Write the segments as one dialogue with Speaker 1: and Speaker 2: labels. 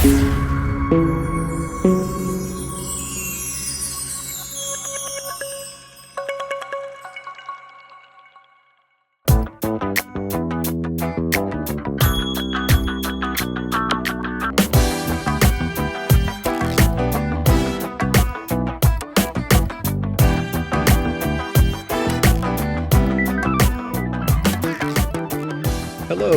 Speaker 1: Hello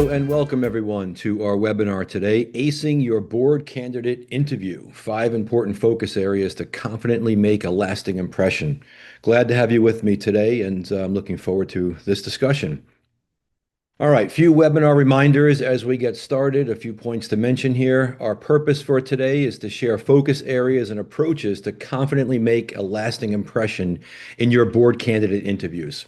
Speaker 1: and welcome everyone to our webinar today, Acing Your Board Candidate Interview, 5 important focus areas to confidently make a lasting impression. Glad to have you with me today, and I'm looking forward to this discussion. All right, few webinar reminders as we get started, a few points to mention here. Our purpose for today is to share focus areas and approaches to confidently make a lasting impression in your board candidate interviews.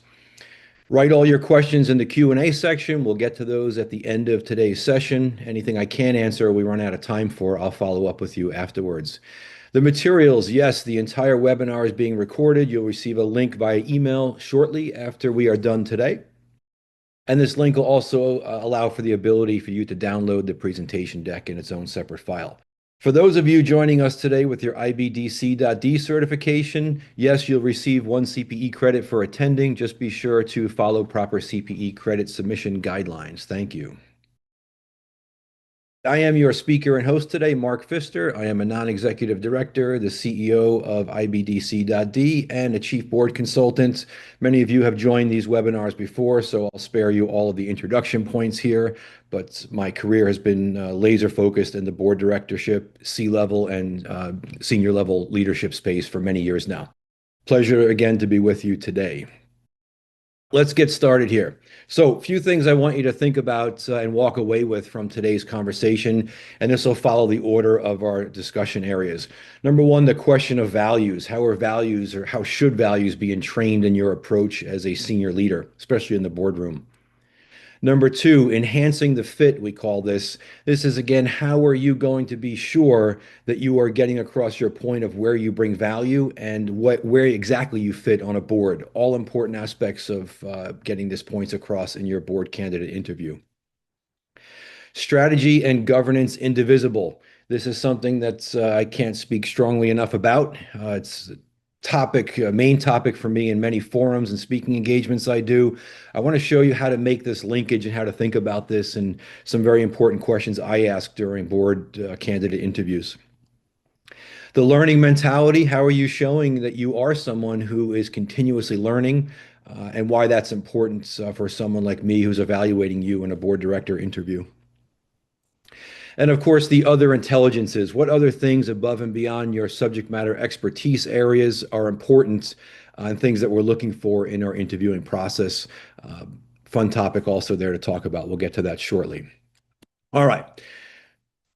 Speaker 1: Write all your questions in the Q&A section. We'll get to those at the end of today's session. Anything I can't answer or we run out of time for, I'll follow up with you afterwards. The materials, yes, the entire webinar is being recorded. You'll receive a link via email shortly after we are done today. And this link will also allow for the ability for you to download the presentation deck in its own separate file. For those of you joining us today with your IBDC.D certification, yes, you'll receive 1 CPE credit for attending. Just be sure to follow proper CPE credit submission guidelines. Thank you. I am your speaker and host today, Mark Pfister. I am a non-executive director, the CEO of IBDC.D, and a chief board consultant. Many of you have joined these webinars before, so I'll spare you all of the introduction points here, but my career has been laser focused in the board directorship, C-level, and senior level leadership space for many years now. Pleasure again to be with you today. Let's get started here. So, a few things I want you to think about and walk away with from today's conversation, and this will follow the order of our discussion areas. Number one, the question of values. How are values, or how should values be entrained in your approach as a senior leader, especially in the boardroom? Number two, enhancing the fit, we call this. This is, again, how are you going to be sure that you are getting across your point of where you bring value and where exactly you fit on a board? All important aspects of getting this points across in your board candidate interview. Strategy and governance indivisible. This is something that I can't speak strongly enough about. It's main topic for me in many forums and speaking engagements I do. I want to show you how to make this linkage and how to think about this and some very important questions I ask during board candidate interviews. The learning mentality, how are you showing that you are someone who is continuously learning and why that's important for someone like me who's evaluating you in a board director interview. And of course, the other intelligences. What other things above and beyond your subject matter expertise areas are important and things that we're looking for in our interviewing process? Fun topic also there to talk about. We'll get to that shortly. All right.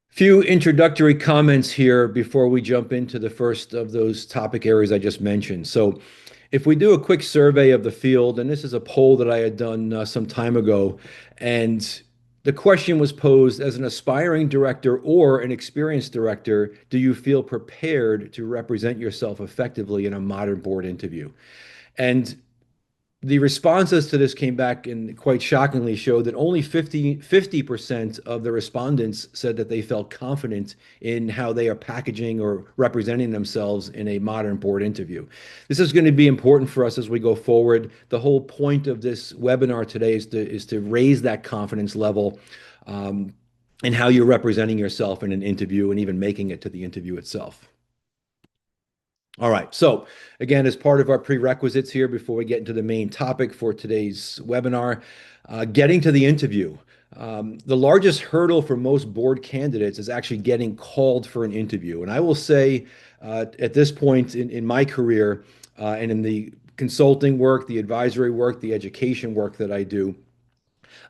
Speaker 1: Few introductory comments here before we jump into the first of those topic areas I just mentioned. So if we do a quick survey of the field, and this is a poll that I had done some time ago, and the question was posed: as an aspiring director or an experienced director, do you feel prepared to represent yourself effectively in a modern board interview? And the responses to this came back and quite shockingly showed that only 50% of the respondents said that they felt confident in how they are packaging or representing themselves in a modern board interview. This is going to be important for us as we go forward. The whole point of this webinar today is to raise that confidence level in how you're representing yourself in an interview and even making it to the interview itself. All right, so again, as part of our prerequisites here before we get into the main topic for today's webinar, getting to the interview. The largest hurdle for most board candidates is actually getting called for an interview. And I will say at this point in my career and in the consulting work, the advisory work, the education work that I do,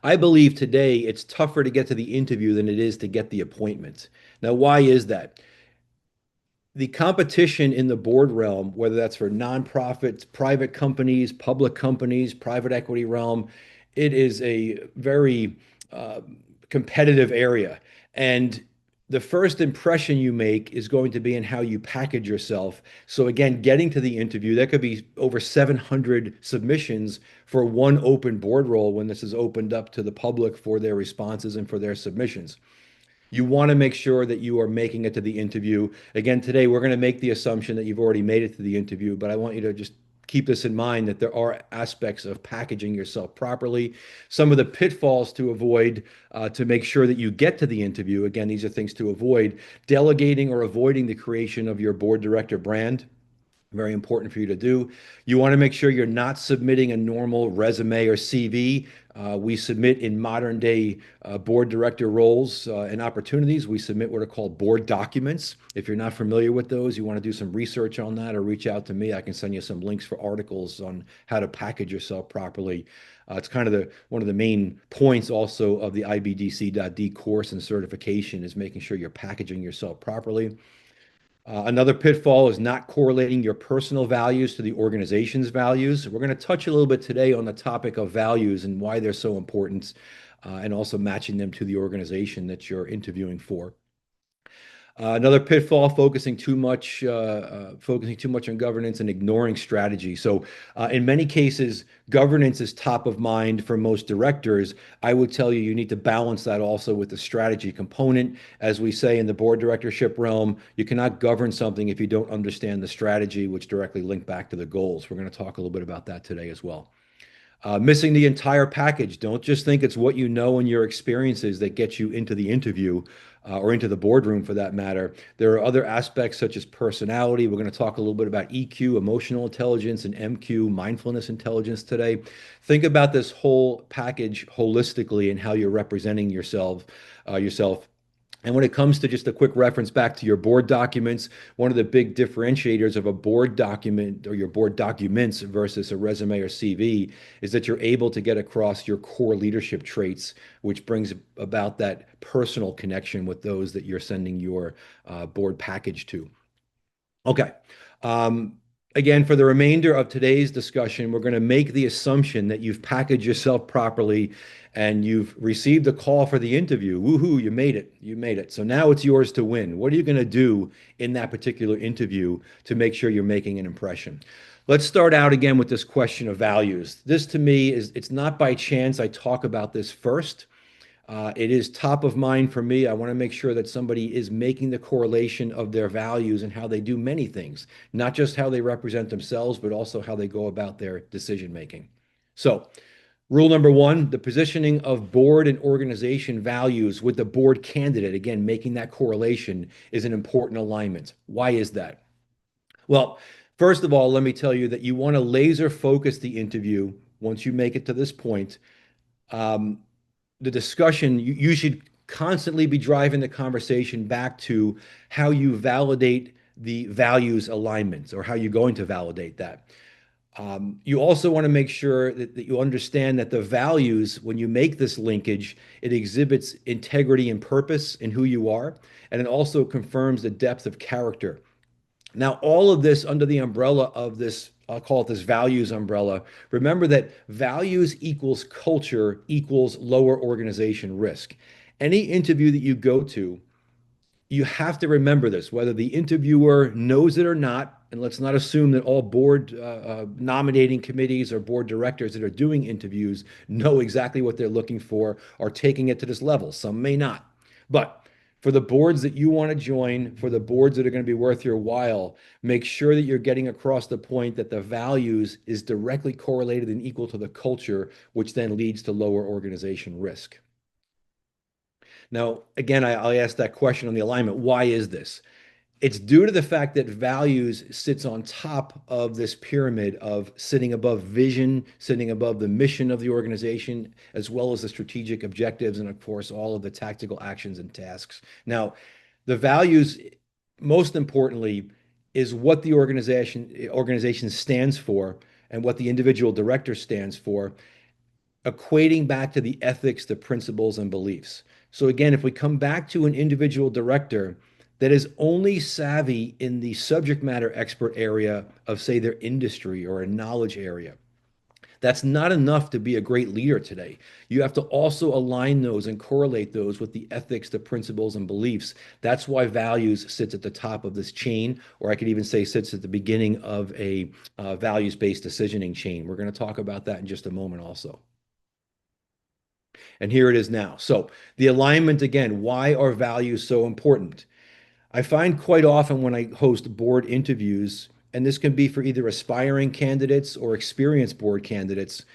Speaker 1: I believe today it's tougher to get to the interview than it is to get the appointment. Now, why is that? The competition in the board realm, whether that's for nonprofits, private companies, public companies, private equity realm, it is a very competitive area. And the first impression you make is going to be in how you package yourself. So again, getting to the interview, there could be over 700 submissions for one open board role when this is opened up to the public for their responses and for their submissions. You want to make sure that you are making it to the interview. Again, today we're going to make the assumption that you've already made it to the interview, but I want you to just keep this in mind that there are aspects of packaging yourself properly. Some of the pitfalls to avoid to make sure that you get to the interview. Again, these are things to avoid. Delegating or avoiding the creation of your board director brand. Very important for you to do. You want to make sure you're not submitting a normal resume or CV. We submit in modern day board director roles and opportunities. We submit what are called board documents. If you're not familiar with those, you want to do some research on that or reach out to me. I can send you some links for articles on how to package yourself properly. It's kind of one of the main points also of the IBDC.D course and certification is making sure you're packaging yourself properly. Another pitfall is not correlating your personal values to the organization's values. We're going to touch a little bit today on the topic of values and why they're so important, and also matching them to the organization that you're interviewing for. Another pitfall, focusing too much on governance and ignoring strategy. So, in many cases, governance is top of mind for most directors. I would tell you, you need to balance that also with the strategy component. As we say in the board directorship realm, you cannot govern something if you don't understand the strategy, which directly link back to the goals. We're going to talk a little bit about that today as well. Missing the entire package. Don't just think it's what you know and your experiences that get you into the interview or into the boardroom for that matter. There are other aspects such as personality. We're going to talk a little bit about EQ, emotional intelligence, and MQ, mindfulness intelligence today. Think about this whole package holistically and how you're representing yourself. And when it comes to just a quick reference back to your board documents, one of the big differentiators of a board document or your board documents versus a resume or CV is that you're able to get across your core leadership traits, which brings about that personal connection with those that you're sending your board package to. Okay. Um, Again, for the remainder of today's discussion, we're going to make the assumption that you've packaged yourself properly and you've received a call for the interview. Woohoo, you made it. You made it. So now it's yours to win. What are you going to do in that particular interview to make sure you're making an impression? Let's start out again with this question of values. This to me is, it's not by chance I talk about this first. It is top of mind for me. I want to make sure that somebody is making the correlation of their values and how they do many things, not just how they represent themselves, but also how they go about their decision making. So, rule number one, the positioning of board and organization values with the board candidate, again, making that correlation is an important alignment. Why is that? Well, first of all, let me tell you that you want to laser focus the interview once you make it to this point. Um, the discussion, you should constantly be driving the conversation back to how you validate the values alignments or how you're going to validate that. You also want to make sure that you understand that the values, when you make this linkage, it exhibits integrity and purpose in who you are, and it also confirms the depth of character. Now, all of this under the umbrella of this, I'll call it this values umbrella. Remember that values equals culture equals lower organization risk. Any interview that you go to, you have to remember this, whether the interviewer knows it or not. And let's not assume that all board nominating committees or board directors that are doing interviews know exactly what they're looking for or taking it to this level. Some may not. But for the boards that you want to join, for the boards that are going to be worth your while, make sure that you're getting across the point that the values is directly correlated and equal to the culture, which then leads to lower organization risk. Now, again, I'll ask that question on the alignment. Why is this? It's due to the fact that values sits on top of this pyramid of sitting above vision, sitting above the mission of the organization, as well as the strategic objectives, and of course, all of the tactical actions and tasks. Now, the values, most importantly, is what the organization stands for and what the individual director stands for, equating back to the ethics, the principles, and beliefs. So again, if we come back to an individual director that is only savvy in the subject matter expert area of, say, their industry or a knowledge area, that's not enough to be a great leader today. You have to also align those and correlate those with the ethics, the principles, and beliefs. That's why values sits at the top of this chain, or I could even say sits at the beginning of a values-based decisioning chain. We're going to talk about that in just a moment also. And here it is now. So the alignment again, why are values so important? I find quite often when I host board interviews, and this can be for either aspiring candidates or experienced board candidates,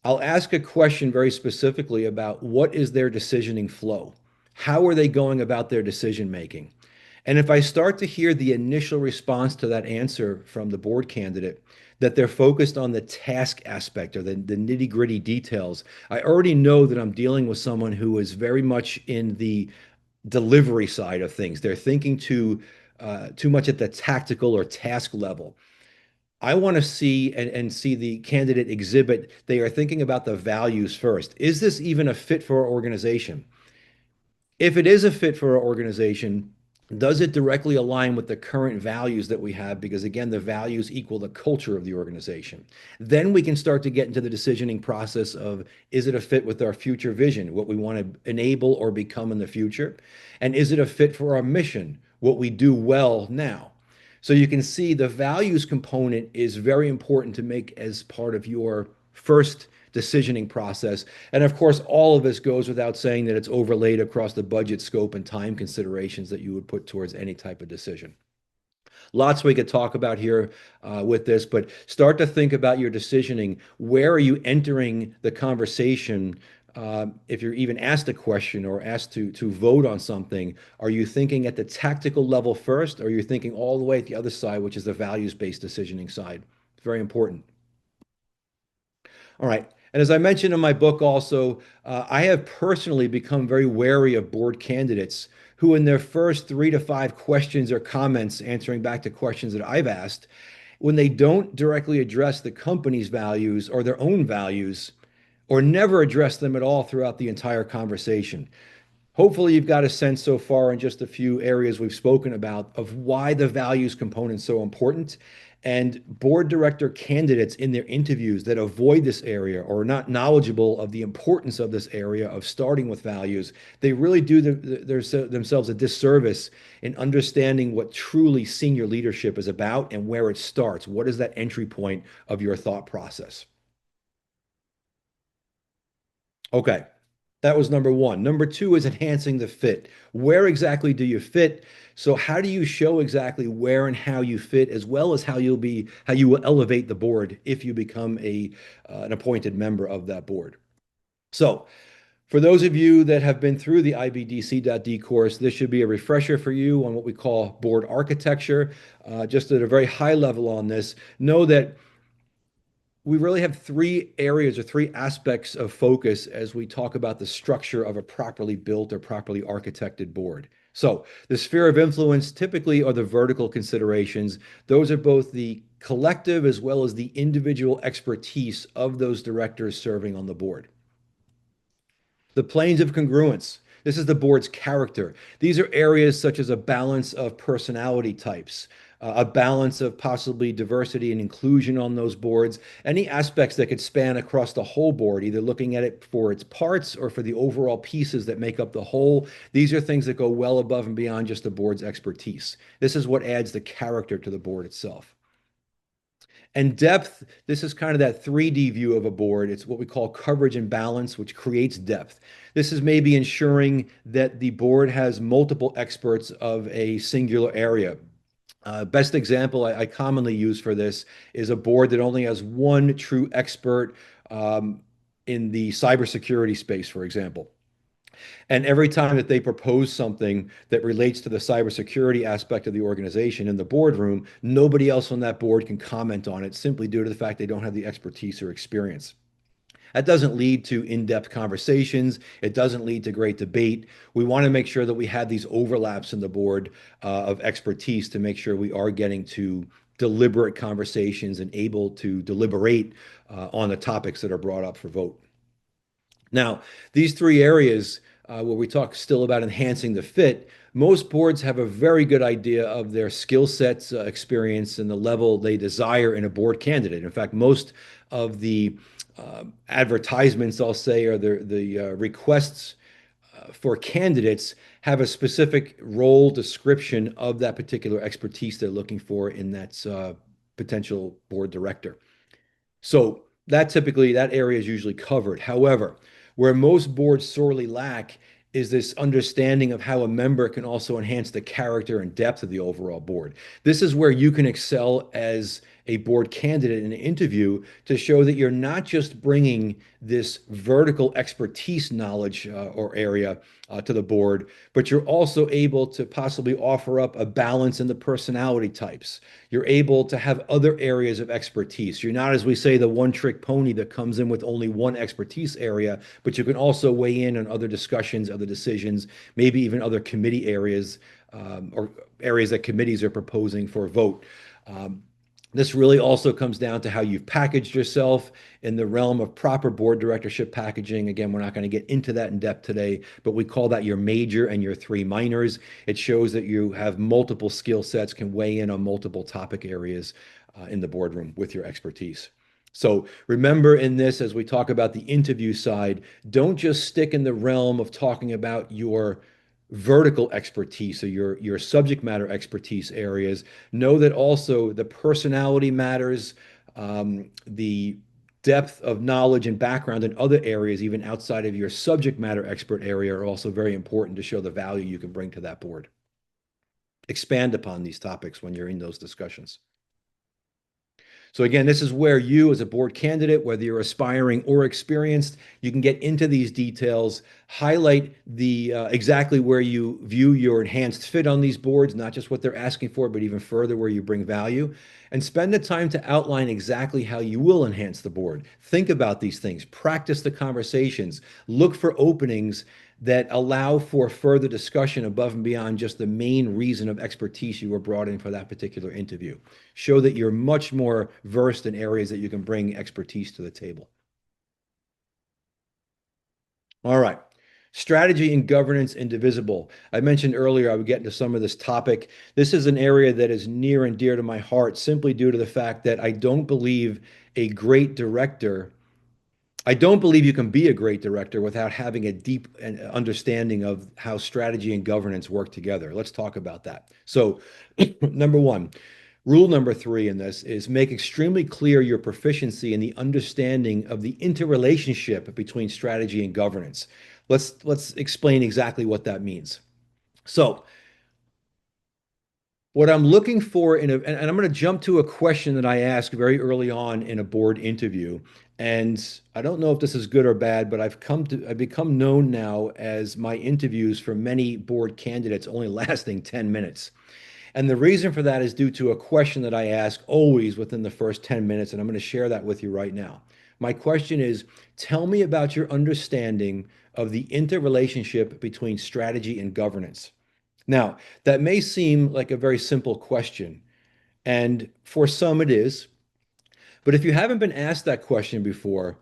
Speaker 1: I'll ask a question very specifically about what is their decisioning flow? How are they going about their decision making? And if I start to hear the initial response to that answer from the board candidate, that they're focused on the task aspect or the nitty-gritty details, I already know that I'm dealing with someone who is very much in the delivery side of things. They're thinking too much at the tactical or task level. I want to see and see the candidate exhibit. They are thinking about the values first. Is this even a fit for our organization? If it is a fit for our organization, does it directly align with the current values that we have? Because again, the values equal the culture of the organization. Then we can start to get into the decisioning process of, is it a fit with our future vision, what we want to enable or become in the future? And is it a fit for our mission, what we do well now? So you can see the values component is very important to make as part of your first decisioning process. And of course, all of this goes without saying that it's overlaid across the budget, scope, and time considerations that you would put towards any type of decision. Lots we could talk about here with this, but start to think about your decisioning. Where are you entering the conversation? If you're even asked a question or asked to vote on something, are you thinking at the tactical level first, or are you thinking all the way at the other side, which is the values-based decisioning side? It's very important. All right. And as I mentioned in my book also, I have personally become very wary of board candidates who, in their first 3 to 5 questions or comments, answering back to questions that I've asked, when they don't directly address the company's values or their own values, or never address them at all throughout the entire conversation. Hopefully, you've got a sense so far in just a few areas we've spoken about of why the values component is so important. And board director candidates in their interviews that avoid this area or are not knowledgeable of the importance of this area of starting with values, they really do themselves a disservice in understanding what truly senior leadership is about and where it starts. What is that entry point of your thought process? Okay. That was number one. Number two is enhancing the fit. Where exactly do you fit? So how do you show exactly where and how you fit, as well as how you will elevate the board if you become an appointed member of that board? So for those of you that have been through the IBDC.D course, this should be a refresher for you on what we call board architecture. Just at a very high level on this, know that we really have 3 areas or 3 aspects of focus as we talk about the structure of a properly built or properly architected board. So the sphere of influence typically are the vertical considerations. Those are both the collective as well as the individual expertise of those directors serving on the board. The planes of congruence. This is the board's character. These are areas such as a balance of personality types, a balance of possibly diversity and inclusion on those boards, any aspects that could span across the whole board, either looking at it for its parts or for the overall pieces that make up the whole. These are things that go well above and beyond just the board's expertise. This is what adds the character to the board itself. And depth, this is kind of that 3D view of a board. It's what we call coverage and balance, which creates depth. This is maybe ensuring that the board has multiple experts of a singular area. Best example I commonly use for this is a board that only has one true expert in the cybersecurity space, for example. And every time that they propose something that relates to the cybersecurity aspect of the organization in the boardroom, nobody else on that board can comment on it simply due to the fact they don't have the expertise or experience. That doesn't lead to in-depth conversations. It doesn't lead to great debate. We want to make sure that we have these overlaps in the board of expertise to make sure we are getting to deliberate conversations and able to deliberate on the topics that are brought up for vote. Now, these 3 areas where we talk still about enhancing the fit, most boards have a very good idea of their skill sets, experience, and the level they desire in a board candidate. In fact, most of the advertisements, I'll say, or the requests for candidates have a specific role description of that particular expertise they're looking for in that potential board director. So that area is usually covered. However, Where most boards sorely lack is this understanding of how a member can also enhance the character and depth of the overall board. This is where you can excel as a board candidate in an interview to show that you're not just bringing this vertical expertise knowledge or area to the board, but you're also able to possibly offer up a balance in the personality types. You're able to have other areas of expertise. You're not, as we say, the one-trick pony that comes in with only one expertise area, but you can also weigh in on other discussions, other decisions, maybe even other committee areas or areas that committees are proposing for a vote. Um, this really also comes down to how you've packaged yourself in the realm of proper board directorship packaging. Again, we're not going to get into that in depth today, but we call that your major and your three minors. It shows that you have multiple skill sets, can weigh in on multiple topic areas in the boardroom with your expertise. So remember in this, as we talk about the interview side, don't just stick in the realm of talking about your vertical expertise or your subject matter expertise areas. Know that also the personality matters, the depth of knowledge and background in other areas, even outside of your subject matter expert area, are also very important to show the value you can bring to that board. Expand upon these topics when you're in those discussions. So again, this is where you as a board candidate, whether you're aspiring or experienced, you can get into these details, highlight the exactly where you view your enhanced fit on these boards, not just what they're asking for, but even further where you bring value, and spend the time to outline exactly how you will enhance the board. Think about these things, practice the conversations, look for openings that allow for further discussion above and beyond just the main reason of expertise you were brought in for that particular interview. Show that you're much more versed in areas that you can bring expertise to the table. All right. Strategy and governance indivisible. I mentioned earlier I would get into some of this topic. This is an area that is near and dear to my heart simply due to the fact that a great director I don't believe you can be a great director without having a deep understanding of how strategy and governance work together. Let's talk about that. So, number one, rule number three in this is make extremely clear your proficiency in the understanding of the interrelationship between strategy and governance. Let's explain exactly what that means. So, what I'm looking for and I'm going to jump to a question that I asked very early on in a board interview. And I don't know if this is good or bad, but I've become known now as my interviews for many board candidates only lasting 10 minutes. And the reason for that is due to a question that I ask always within the first 10 minutes, and I'm going to share that with you right now. My question is, tell me about your understanding of the interrelationship between strategy and governance. Now, that may seem like a very simple question, and for some it is. But if you haven't been asked that question before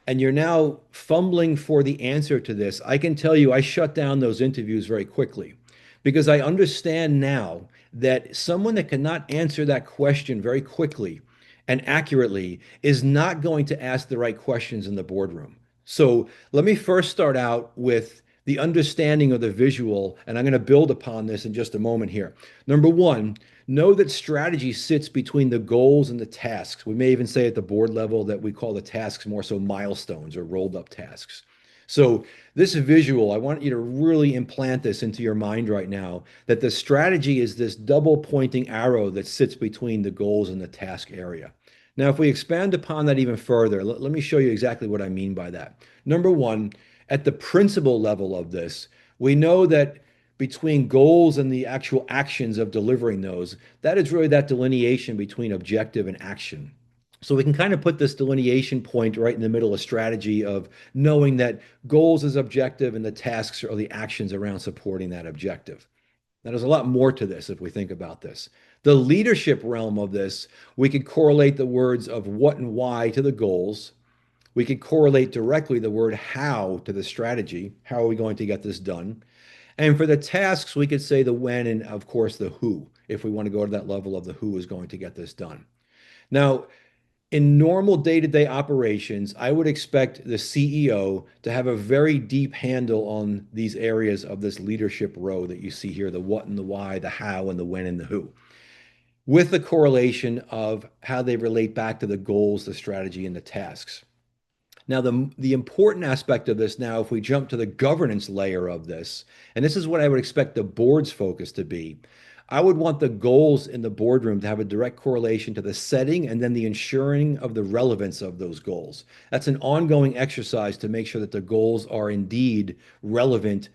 Speaker 1: and you're now fumbling for the answer to this, I can tell you I shut down those interviews very quickly because I understand now that someone that cannot answer that question very quickly and accurately is not going to ask the right questions in the boardroom. So let me first start out with the understanding of the visual, and I'm going to build upon this in just a moment here. Number one, know that strategy sits between the goals and the tasks. We may even say at the board level that we call the tasks more so milestones or rolled up tasks. So this visual, I want you to really implant this into your mind right now, that the strategy is this double pointing arrow that sits between the goals and the task area. Now, if we expand upon that even further, let me show you exactly what I mean by that. Number one, at the principle level of this, we know that between goals and the actual actions of delivering those, that is really that delineation between objective and action. So we can kind of put this delineation point right in the middle of strategy of knowing that goals is objective and the tasks are the actions around supporting that objective. Now, there's a lot more to this if we think about this. The leadership realm of this, we could correlate the words of what and why to the goals. We could correlate directly the word how to the strategy. How are we going to get this done? And for the tasks, we could say the when and, of course, the who, if we want to go to that level of the who is going to get this done. Now, in normal day-to-day operations, I would expect the CEO to have a very deep handle on these areas of this leadership row that you see here, the what and the why, the how and the when and the who, with the correlation of how they relate back to the goals, the strategy, and the tasks. Now, the important aspect of this now, if we jump to the governance layer of this, and this is what I would expect the board's focus to be, I would want the goals in the boardroom to have a direct correlation to the setting and then the ensuring of the relevance of those goals. That's an ongoing exercise to make sure that the goals are indeed relevant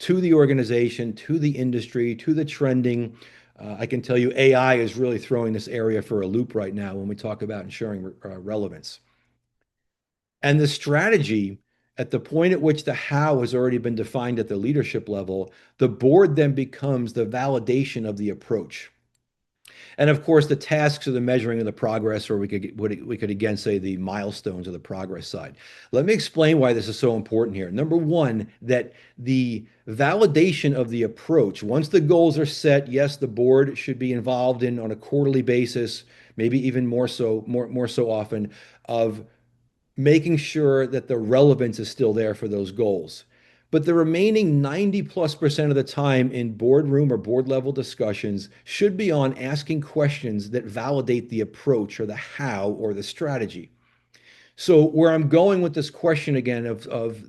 Speaker 1: to the organization, to the industry, to the trending. I can tell you AI is really throwing this area for a loop right now when we talk about ensuring relevance. And the strategy, at the point at which the how has already been defined at the leadership level, the board then becomes the validation of the approach. And of course, the tasks are the measuring of the progress, or we could again say the milestones of the progress side. Let me explain why this is so important here. Number one, that the validation of the approach, once the goals are set, yes, the board should be involved in on a quarterly basis, maybe even more so often, of making sure that the relevance is still there for those goals. But the remaining 90+% of the time in boardroom or board level discussions should be on asking questions that validate the approach or the how or the strategy. So where I'm going with this question again of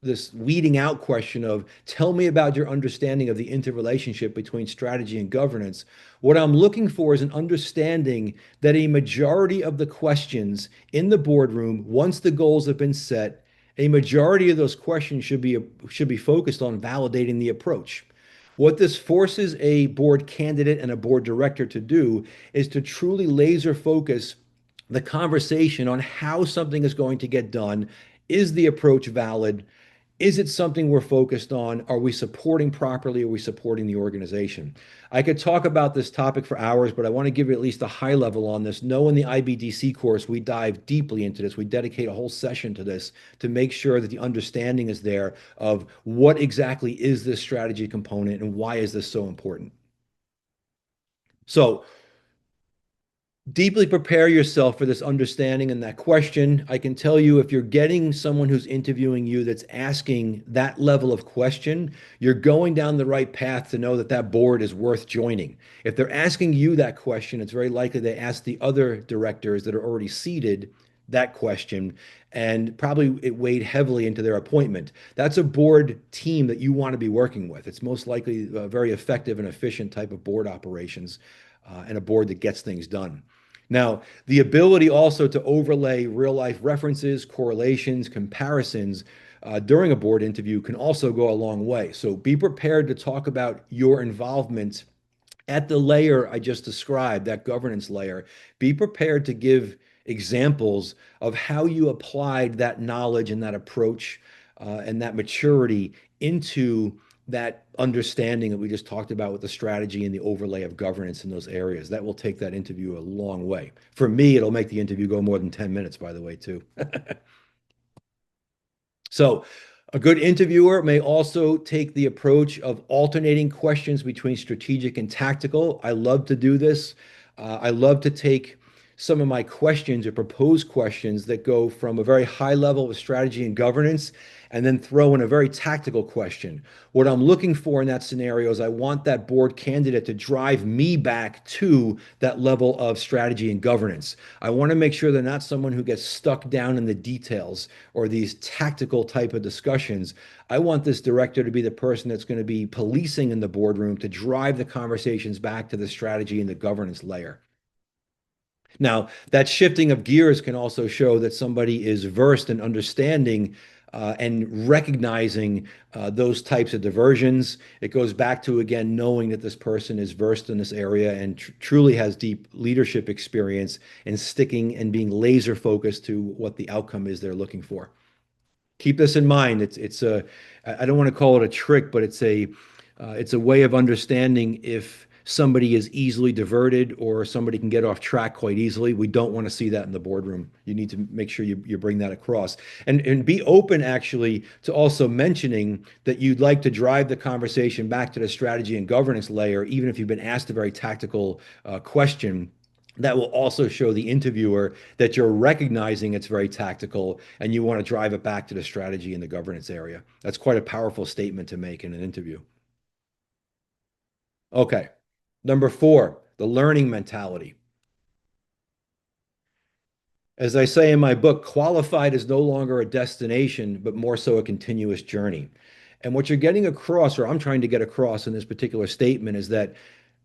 Speaker 1: this weeding out question of tell me about your understanding of the interrelationship between strategy and governance. What I'm looking for is an understanding that a majority of the questions in the boardroom, once the goals have been set, a majority of those questions should be focused on validating the approach. What this forces a board candidate and a board director to do is to truly laser focus the conversation on how something is going to get done. Is the approach valid? Is it something we're focused on? Are we supporting properly? Are we supporting the organization? I could talk about this topic for hours, but I want to give you at least a high level on this. Know in the IBDC course, we dive deeply into this. We dedicate a whole session to this to make sure that the understanding is there of what exactly is this strategy component and why is this so important. So deeply prepare yourself for this understanding and that question. I can tell you if you're getting someone who's interviewing you that's asking that level of question, you're going down the right path to know that that board is worth joining. If they're asking you that question, it's very likely they ask the other directors that are already seated that question, and probably it weighed heavily into their appointment. That's a board team that you want to be working with. It's most likely a very effective and efficient type of board operations, and a board that gets things done. Now, the ability also to overlay real life references, correlations, comparisons during a board interview can also go a long way. So be prepared to talk about your involvement at the layer I just described, that governance layer. Be prepared to give examples of how you applied that knowledge and that approach and that maturity into that understanding that we just talked about with the strategy and the overlay of governance in those areas. That will take that interview a long way. For me, it'll make the interview go more than 10 minutes, by the way, too. So, a good interviewer may also take the approach of alternating questions between strategic and tactical. I love to do this. I love to take some of my questions or proposed questions that go from a very high level of strategy and governance and then throw in a very tactical question. What I'm looking for in that scenario is I want that board candidate to drive me back to that level of strategy and governance. I want to make sure they're not someone who gets stuck down in the details or these tactical type of discussions. I want this director to be the person that's going to be policing in the boardroom to drive the conversations back to the strategy and the governance layer. Now, that shifting of gears can also show that somebody is versed in understanding and recognizing those types of diversions. It goes back to, again, knowing that this person is versed in this area and truly has deep leadership experience and sticking and being laser focused to what the outcome is they're looking for. Keep this in mind. It's a I don't want to call it a trick, but it's a way of understanding if somebody is easily diverted or somebody can get off track quite easily. We don't want to see that in the boardroom. You need to make sure you bring that across and be open actually to also mentioning that you'd like to drive the conversation back to the strategy and governance layer, even if you've been asked a very tactical question. That will also show the interviewer that you're recognizing it's very tactical and you want to drive it back to the strategy and the governance area. That's quite a powerful statement to make in an interview. Okay. Number four, the learning mentality. As I say in my book, qualified is no longer a destination, but more so a continuous journey. And what you're getting across, or I'm trying to get across in this particular statement, is that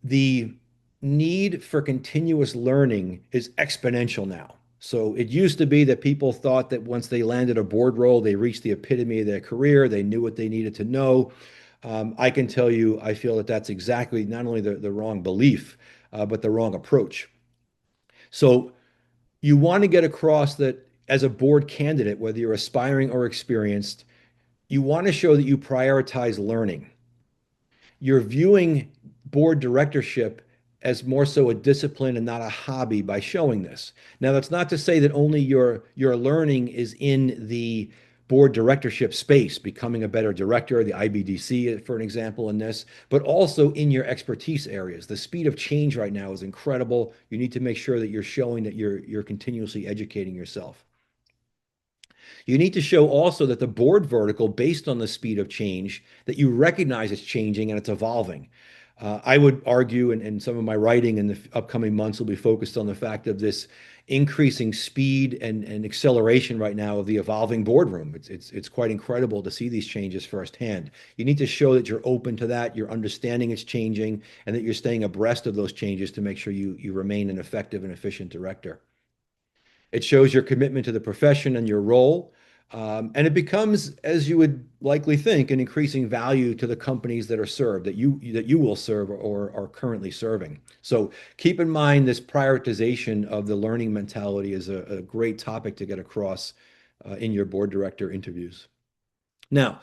Speaker 1: the need for continuous learning is exponential now. So it used to be that people thought that once they landed a board role, they reached the epitome of their career, they knew what they needed to know. I can tell you, I feel that that's exactly not only the wrong belief, but the wrong approach. So you want to get across that as a board candidate, whether you're aspiring or experienced, you want to show that you prioritize learning. You're viewing board directorship as more so a discipline and not a hobby by showing this. Now, that's not to say that only your learning is in the board directorship space, becoming a better director, the IBDC, for an example, in this, but also in your expertise areas. The speed of change right now is incredible. You need to make sure that you're showing that you're continuously educating yourself. You need to show also that the board vertical, based on the speed of change, that you recognize it's changing and it's evolving. I would argue, and some of my writing in the upcoming months will be focused on the fact of this increasing speed and acceleration right now of the evolving boardroom. It's quite incredible to see these changes firsthand. You need to show that you're open to that, you're understanding it's changing, and that you're staying abreast of those changes to make sure you remain an effective and efficient director. It shows your commitment to the profession and your role. And it becomes, as you would likely think, an increasing value to the companies that are served, that you will serve or are currently serving. So keep in mind this prioritization of the learning mentality is a great topic to get across in your board director interviews. Now,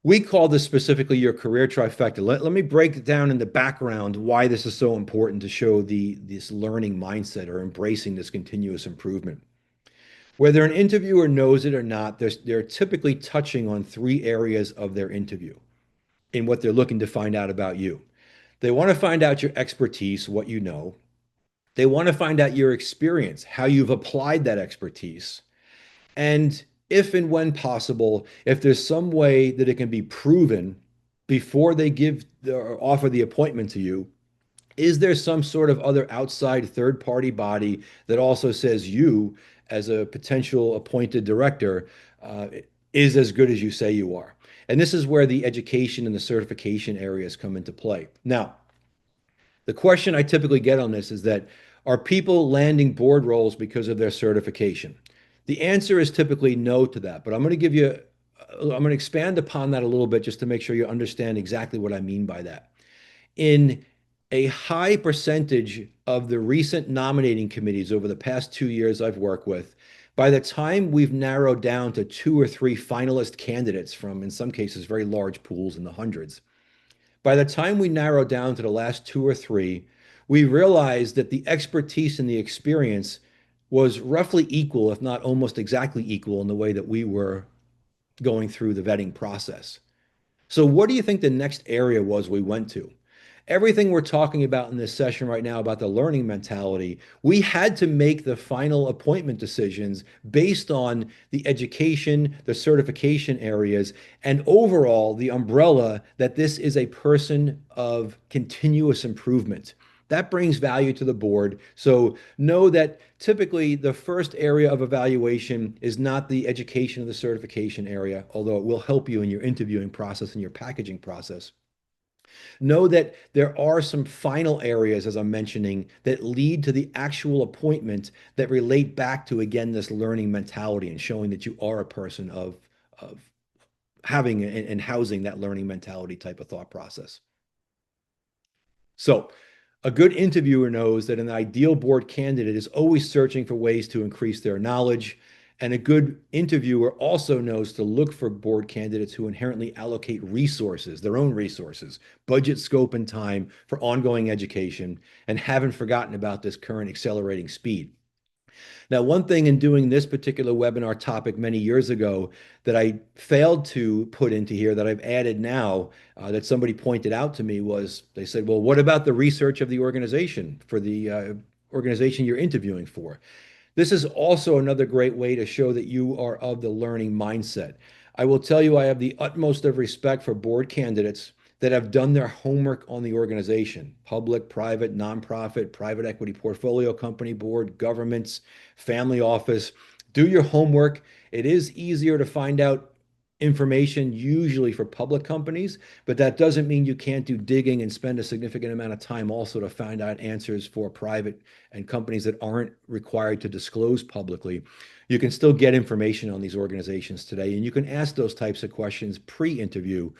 Speaker 1: we call this specifically your career trifecta. Let me break down in the background why this is so important to show this learning mindset or embracing this continuous improvement. Whether an interviewer knows it or not, they're typically touching on three areas of their interview in what they're looking to find out about you. They want to find out your expertise, what you know. They want to find out your experience, how you've applied that expertise. And if and when possible, if there's some way that it can be proven before they give or offer the appointment to you, is there some sort of other outside third party body that also says you, as a potential appointed director, uh, is as good as you say you are? And this is where the education and the certification areas come into play. Now, the question I typically get on this is that are people landing board roles because of their certification? The answer is typically no to that, but I'm going to expand upon that a little bit just to make sure you understand exactly what I mean by that. In a high percentage of the recent nominating committees over the past 2 years I've worked with, by the time we've narrowed down to two or three finalist candidates from, in some cases, very large pools in the hundreds, by the time we narrow down to the last two or three, we realized that the expertise and the experience was roughly equal, if not almost exactly equal, in the way that we were going through the vetting process. So, what do you think the next area was we went to? Everything we're talking about in this session right now about the learning mentality, we had to make the final appointment decisions based on the education, the certification areas, and overall the umbrella that this is a person of continuous improvement. That brings value to the board. So know that typically the first area of evaluation is not the education of the certification area, although it will help you in your interviewing process and your packaging process. Know that there are some final areas, as I'm mentioning, that lead to the actual appointment that relate back to, again, this learning mentality and showing that you are a person of having and housing that learning mentality type of thought process. So, a good interviewer knows that an ideal board candidate is always searching for ways to increase their knowledge. And a good interviewer also knows to look for board candidates who inherently allocate resources, their own resources, budget, scope, and time for ongoing education, and haven't forgotten about this current accelerating speed. Now, one thing in doing this particular webinar topic many years ago that I failed to put into here that I've added now that somebody pointed out to me was they said, well, what about the research of the organization for the organization you're interviewing for? This is also another great way to show that you are of the learning mindset. I will tell you, I have the utmost of respect for board candidates that have done their homework on the organization, public, private, nonprofit, private equity portfolio company board, governments, family office. Do your homework. It is easier to find out information usually for public companies, but that doesn't mean you can't do digging and spend a significant amount of time also to find out answers for private and companies that aren't required to disclose publicly. You can still get information on these organizations today, and you can ask those types of questions pre-interview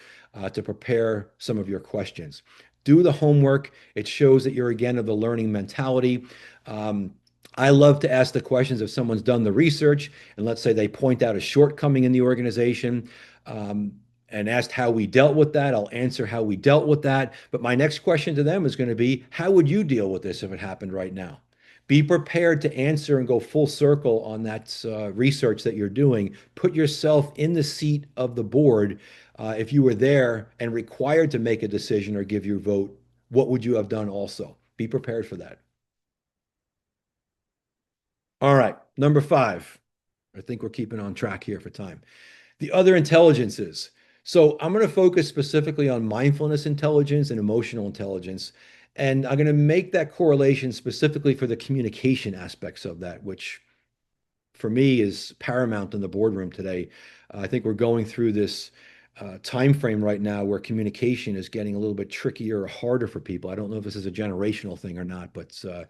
Speaker 1: to prepare some of your questions. Do the homework. It shows that you're again of the learning mentality. Um, I love to ask the questions if someone's done the research and let's say they point out a shortcoming in the organization um, and asked how we dealt with that. I'll answer how we dealt with that. But my next question to them is going to be, how would you deal with this if it happened right now? Be prepared to answer and go full circle on that research that you're doing. Put yourself in the seat of the board. If you were there and required to make a decision or give your vote, what would you have done also? Be prepared for that. All right, number five. I think we're keeping on track here for time. The other intelligences. So I'm going to focus specifically on mindfulness intelligence and emotional intelligence. And I'm going to make that correlation specifically for the communication aspects of that, which for me is paramount in the boardroom today. I think we're going through this time frame right now where communication is getting a little bit trickier or harder for people. I don't know if this is a generational thing or not, but uh,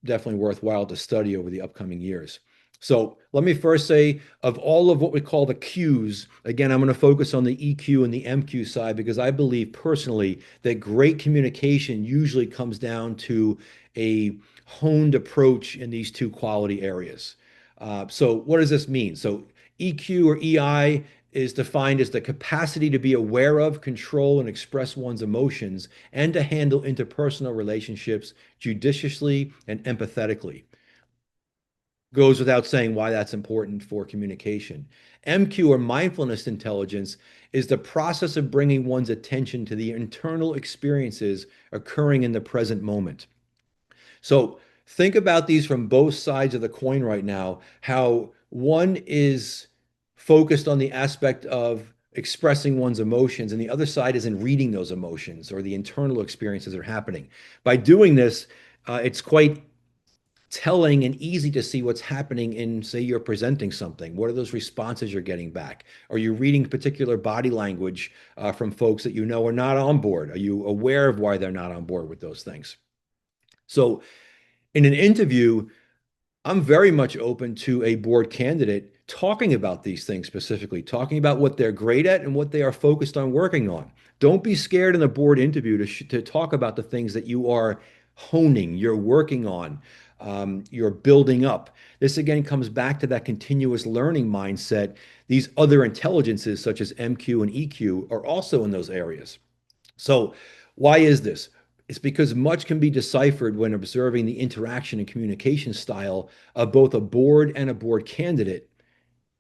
Speaker 1: definitely worthwhile to study over the upcoming years. So let me first say, of all of what we call the Qs, again, I'm going to focus on the EQ and the MQ side because I believe personally that great communication usually comes down to a honed approach in these two quality areas. So what does this mean? So EQ or EI is defined as the capacity to be aware of, control, and express one's emotions and to handle interpersonal relationships judiciously and empathetically. Goes without saying why that's important for communication. MQ or mindfulness intelligence is the process of bringing one's attention to the internal experiences occurring in the present moment. So think about these from both sides of the coin right now, how one is focused on the aspect of expressing one's emotions, and the other side is in reading those emotions or the internal experiences that are happening. By doing this, it's quite telling and easy to see what's happening in, say, you're presenting something. What are those responses you're getting back? Are you reading particular body language from folks that you know are not on board? Are you aware of why they're not on board with those things? So in an interview, I'm very much open to a board candidate talking about these things specifically, talking about what they're great at and what they are focused on working on. Don't be scared in a board interview to talk about the things that you are honing, you're working on, you're building up. This again comes back to that continuous learning mindset. These other intelligences, such as MQ and EQ, are also in those areas. So, why is this? It's because much can be deciphered when observing the interaction and communication style of both a board and a board candidate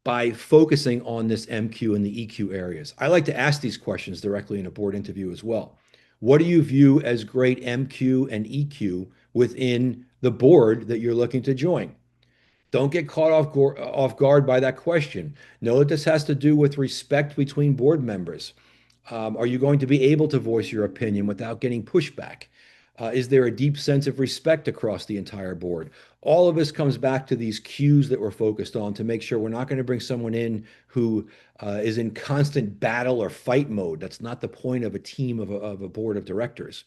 Speaker 1: by focusing on this MQ and the EQ areas. I like to ask these questions directly in a board interview as well. What do you view as great MQ and EQ within the board that you're looking to join? Don't get caught off guard by that question. Know that this has to do with respect between board members. Are you going to be able to voice your opinion without getting pushback? Is there a deep sense of respect across the entire board? All of this comes back to these cues that we're focused on to make sure we're not going to bring someone in who is in constant battle or fight mode. That's not the point of a team of a board of directors.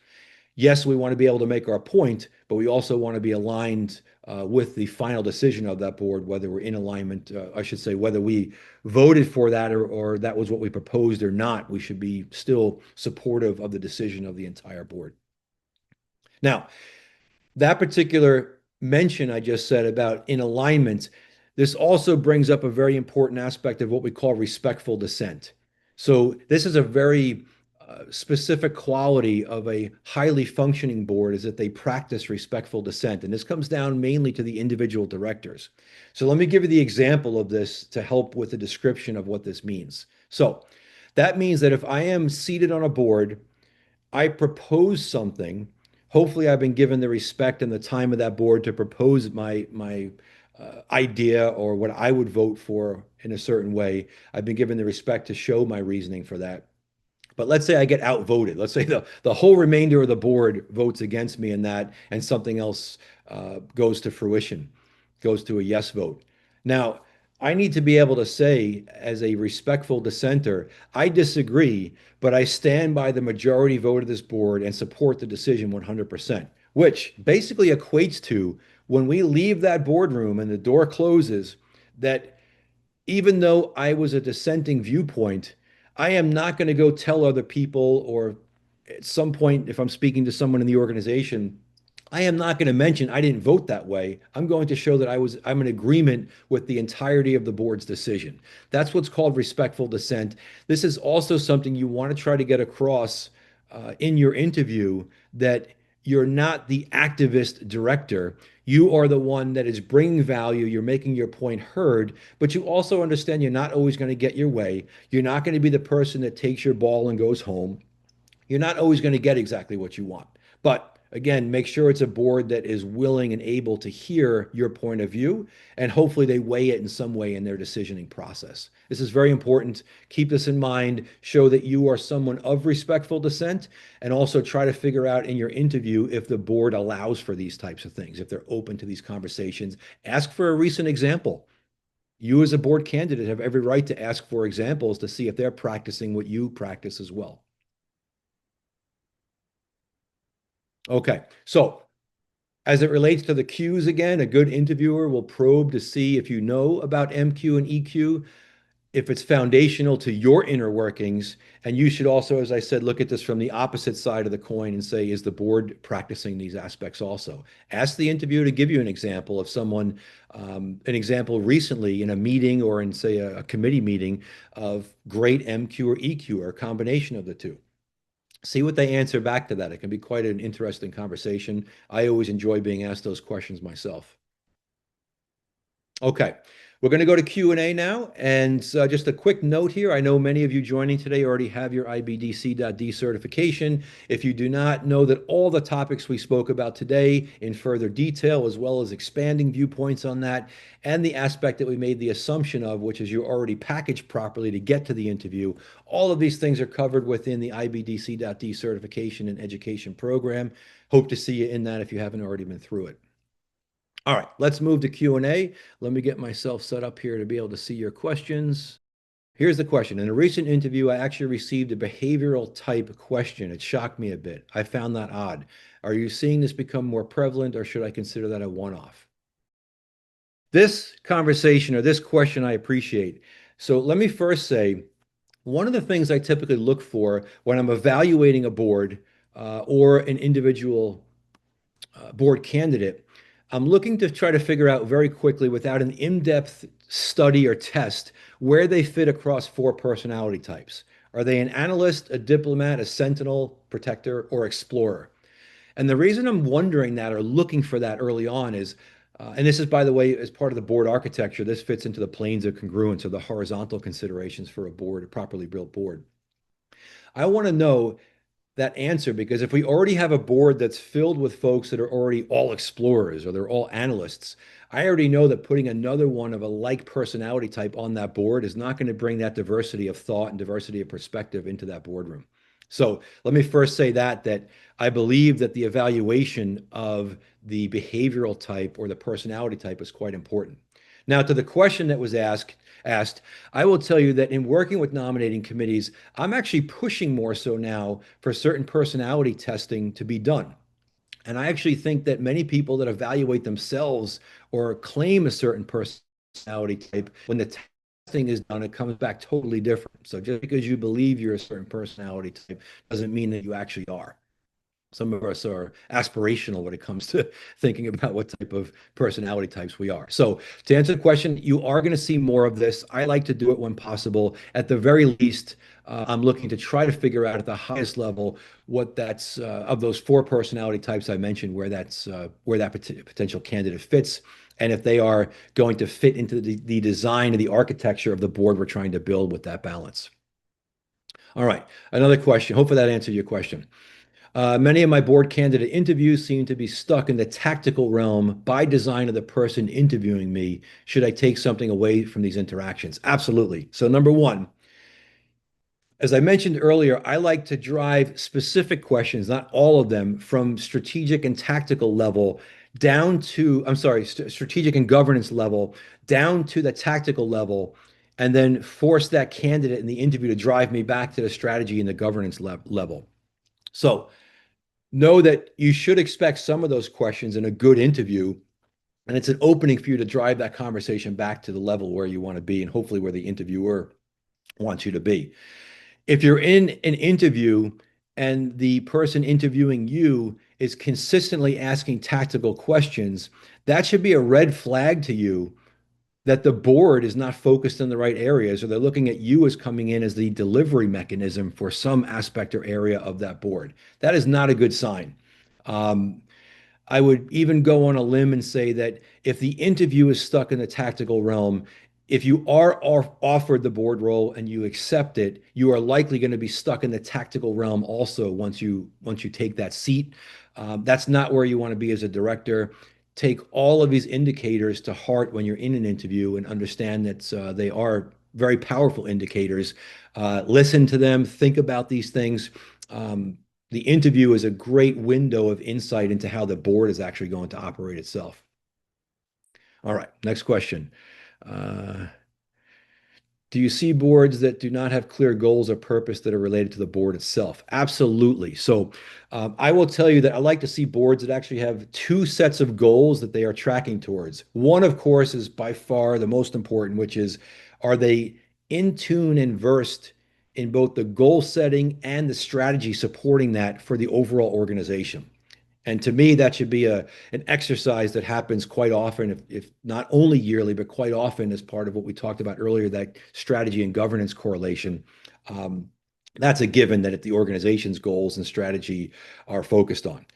Speaker 1: Yes, we want to be able to make our point, but we also want to be aligned with the final decision of that board, whether we're in alignment, I should say, whether we voted for that or that was what we proposed or not. We should be still supportive of the decision of the entire board. Now, that particular mention I just said about in alignment, this also brings up a very important aspect of what we call respectful dissent. So this is a very specific quality of a highly functioning board is that they practice respectful dissent. And this comes down mainly to the individual directors. So let me give you the example of this to help with the description of what this means. So that means that if I am seated on a board, I propose something. Hopefully, I've been given the respect and the time of that board to propose my idea or what I would vote for in a certain way. I've been given the respect to show my reasoning for that. But let's say I get outvoted. Let's say the whole remainder of the board votes against me in that, and something else goes to fruition, goes to a yes vote. Now, I need to be able to say, as a respectful dissenter, I disagree, but I stand by the majority vote of this board and support the decision 100%, which basically equates to when we leave that boardroom and the door closes, that even though I was a dissenting viewpoint, I am not going to go tell other people, or at some point, if I'm speaking to someone in the organization, I am not going to mention I didn't vote that way. I'm going to show that I'm in agreement with the entirety of the board's decision. That's what's called respectful dissent. This is also something you want to try to get across in your interview, that you're not the activist director. You are the one that is bringing value. You're making your point heard, but you also understand you're not always going to get your way. You're not going to be the person that takes your ball and goes home. You're not always going to get exactly what you want. But again, make sure it's a board that is willing and able to hear your point of view, and hopefully they weigh it in some way in their decisioning process. This is very important. Keep this in mind. Show that you are someone of respectful dissent, and also try to figure out in your interview if the board allows for these types of things, if they're open to these conversations. Ask for a recent example. You, as a board candidate, have every right to ask for examples to see if they're practicing what you practice as well. Okay, so as it relates to the cues again, a good interviewer will probe to see if you know about MQ and EQ, if it's foundational to your inner workings. And you should also, as I said, look at this from the opposite side of the coin and say, is the board practicing these aspects also? Ask the interviewer to give you an example of someone, an example recently in a meeting or in, say, a committee meeting of great MQ or EQ or a combination of the two. See what they answer back to that. It can be quite an interesting conversation. I always enjoy being asked those questions myself. Okay, we're going to go to Q&A now. And just a quick note here. I know many of you joining today already have your IBDC.D certification. If you do not, know that all the topics we spoke about today in further detail, as well as expanding viewpoints on that, and the aspect that we made the assumption of, which is you're already packaged properly to get to the interview, all of these things are covered within the IBDC.D certification and education program. Hope to see you in that if you haven't already been through it. All right, let's move to Q&A. Let me get myself set up here to be able to see your questions. Here's the question. In a recent interview, I actually received a behavioral type question. It shocked me a bit. I found that odd. Are you seeing this become more prevalent, or should I consider that a one-off? This conversation, or this question, I appreciate. So let me first say, one of the things I typically look for when I'm evaluating a board or an individual board candidate, I'm looking to try to figure out very quickly, without an in-depth study or test, where they fit across four personality types. Are they an analyst, a diplomat, a sentinel, protector, or explorer? And the reason I'm wondering that, or looking for that early on, is, and this is, by the way, as part of the board architecture, this fits into the planes of congruence, or the horizontal considerations for a board, a properly built board. I want to know that answer, because if we already have a board that's filled with folks that are already all explorers, or they're all analysts, I already know that putting another one of a like personality type on that board is not going to bring that diversity of thought and diversity of perspective into that boardroom. So let me first say that I believe that the evaluation of the behavioral type or the personality type is quite important. Now, to the question that was asked, I will tell you that in working with nominating committees, I'm actually pushing more so now for certain personality testing to be done. And I actually think that many people that evaluate themselves or claim a certain personality type, when the testing is done, it comes back totally different. So just because you believe you're a certain personality type doesn't mean that you actually are. Some of us are aspirational when it comes to thinking about what type of personality types we are. So to answer the question, you are going to see more of this. I like to do it when possible. At the very least, I'm looking to try to figure out at the highest level what that's of those four personality types I mentioned, where that potential candidate fits, and if they are going to fit into the design and the architecture of the board we're trying to build with that balance. All right, another question. Hopefully that answered your question. Many of my board candidate interviews seem to be stuck in the tactical realm by design of the person interviewing me. Should I take something away from these interactions? Absolutely. So number one, As I mentioned earlier, I like to drive specific questions, not all of them, from strategic and tactical level down to, I'm sorry, strategic and governance level down to the tactical level, and then force that candidate in the interview to drive me back to the strategy and the governance level. So know that you should expect some of those questions in a good interview, and it's an opening for you to drive that conversation back to the level where you want to be and hopefully where the interviewer wants you to be. If you're in an interview and the person interviewing you is consistently asking tactical questions, that should be a red flag to you that the board is not focused in the right areas, or they're looking at you as coming in as the delivery mechanism for some aspect or area of that board. That is not a good sign. Um, I would even go on a limb and say that if the interview is stuck in the tactical realm, if you are offered the board role and you accept it, you are likely going to be stuck in the tactical realm also once you take that seat. That's not where you want to be as a director. Take all of these indicators to heart when you're in an interview and understand that they are very powerful indicators. Listen to them, think about these things. The interview is a great window of insight into how the board is actually going to operate itself. All right, next question. Uh, do you see boards that do not have clear goals or purpose that are related to the board itself? Absolutely. So I will tell you that I like to see boards that actually have two sets of goals that they are tracking towards. One, of course, is by far the most important, which is, are they in tune and versed in both the goal setting and the strategy supporting that for the overall organization? And to me, that should be an exercise that happens quite often, if not only yearly, but quite often as part of what we talked about earlier, that strategy and governance correlation. Um, that's a given that if the organization's goals and strategy are focused on.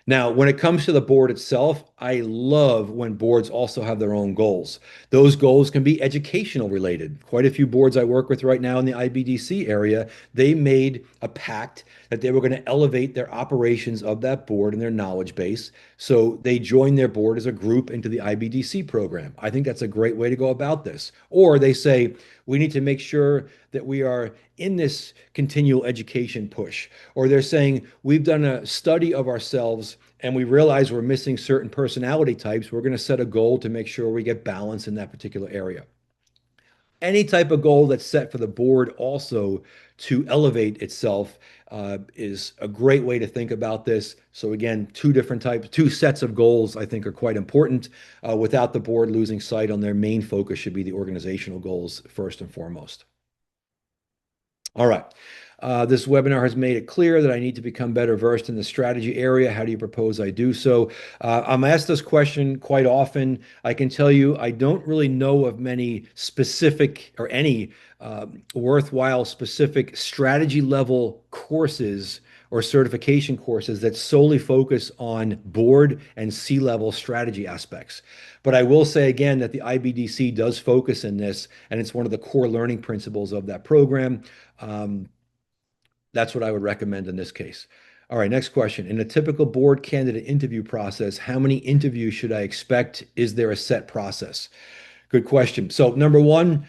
Speaker 1: Now, when it comes to the board itself, I love when boards also have their own goals. Those goals can be educational related. Quite a few boards I work with right now in the IBDC area, they made a pact that they were going to elevate their operations of that board and their knowledge base. So they join their board as a group into the IBDC program. I think that's a great way to go about this. Or they say, we need to make sure that we are in this continual education push. Or they're saying, we've done a study of ourselves and we realize we're missing certain personality types. We're going to set a goal to make sure we get balance in that particular area. Any type of goal that's set for the board also to elevate itself is a great way to think about this. So again, two different types, two sets of goals I think are quite important without the board losing sight on their main focus should be the organizational goals first and foremost. All right. This webinar has made it clear that I need to become better versed in the strategy area. How do you propose I do so? I'm asked this question quite often. I can tell you I don't really know of many specific or any worthwhile specific strategy level courses or certification courses that solely focus on board and C-level strategy aspects. But I will say again that the IBDC does focus in this, and it's one of the core learning principles of that program. Um, that's what I would recommend in this case. All right, next question. In a typical board candidate interview process, how many interviews should I expect? Is there a set process? Good question. So, number one,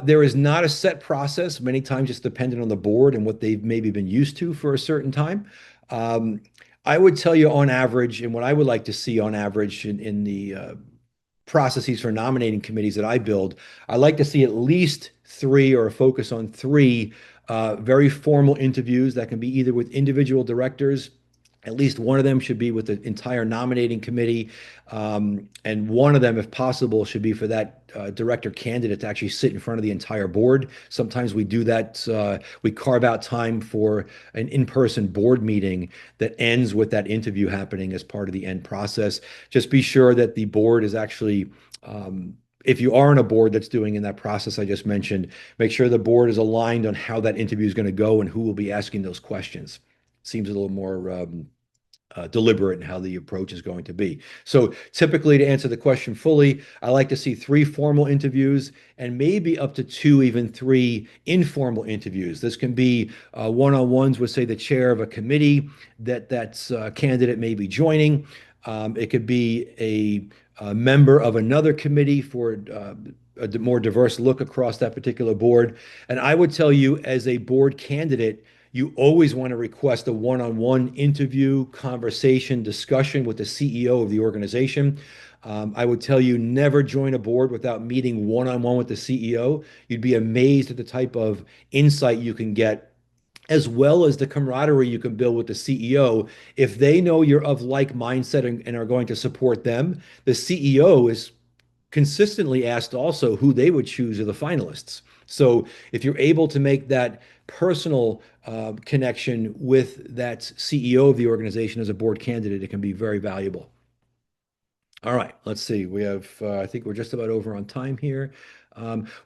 Speaker 1: there is not a set process. Many times it's dependent on the board and what they've maybe been used to for a certain time. Um, I would tell you on average, and what I would like to see on average in the processes for nominating committees that I build, I like to see at least three or a focus on three very formal interviews that can be either with individual directors. At least one of them should be with the entire nominating committee. And one of them, if possible, should be for that director candidate to actually sit in front of the entire board. Sometimes we do that. We carve out time for an in-person board meeting that ends with that interview happening as part of the end process. Just be sure that the board is actually if you are on a board that's doing in that process I just mentioned, make sure the board is aligned on how that interview is going to go and who will be asking those questions. Seems a little more deliberate in how the approach is going to be. So typically, to answer the question fully, I like to see three formal interviews and maybe up to two, even three informal interviews. This can be one-on-ones with, say, the chair of a committee that's candidate may be joining. It could be a member of another committee for a more diverse look across that particular board. And I would tell you, as a board candidate, you always want to request a one-on-one interview, conversation, discussion with the CEO of the organization. I would tell you never join a board without meeting one-on-one with the CEO. You'd be amazed at the type of insight you can get, as well as the camaraderie you can build with the CEO. If they know you're of like mindset and are going to support them, the CEO is consistently asked also who they would choose as the finalists. So if you're able to make that personal connection with that CEO of the organization as a board candidate, it can be very valuable. All right, let's see. We have, I think we're just about over on time here.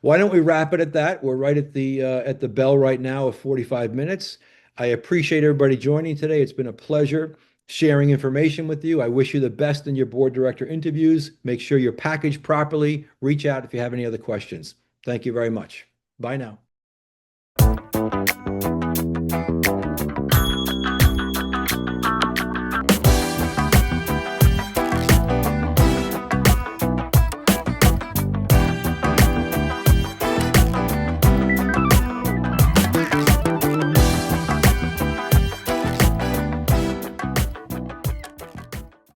Speaker 1: Why don't we wrap it at that? We're right at the bell right now of 45 minutes. I appreciate everybody joining today. It's been a pleasure sharing information with you. I wish you the best in your board director interviews. Make sure you're packaged properly. Reach out if you have any other questions. Thank you very much. Bye now.